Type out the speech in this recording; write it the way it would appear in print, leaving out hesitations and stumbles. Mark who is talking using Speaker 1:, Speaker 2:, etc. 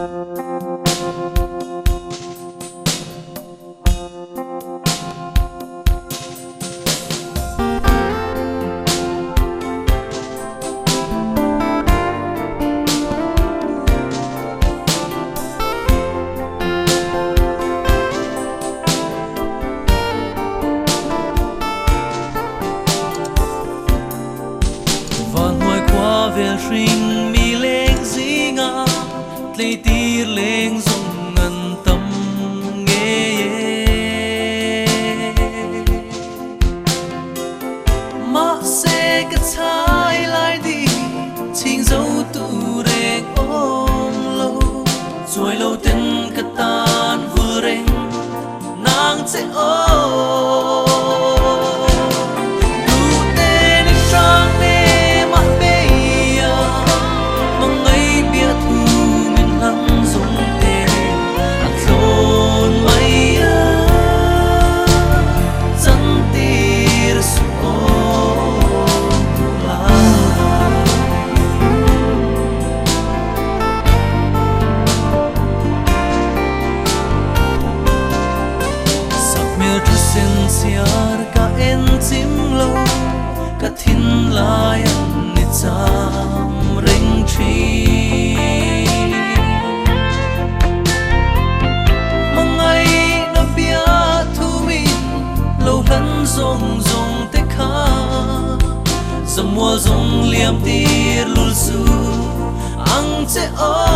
Speaker 1: về sinh mi lên gì ngã lấy tia lên dùng ngân tâm nghe mà sẽ cái trái lại đi chính dấu tu đen ôm lâu rồi lâu tên cái tan vừa rèn nàng sẽ ôm ka en chim lo ka thin lai an ni cham ring thi mangai na bia thu mi lo lan zong zong te kha zamua zong liam tir lul su ang che o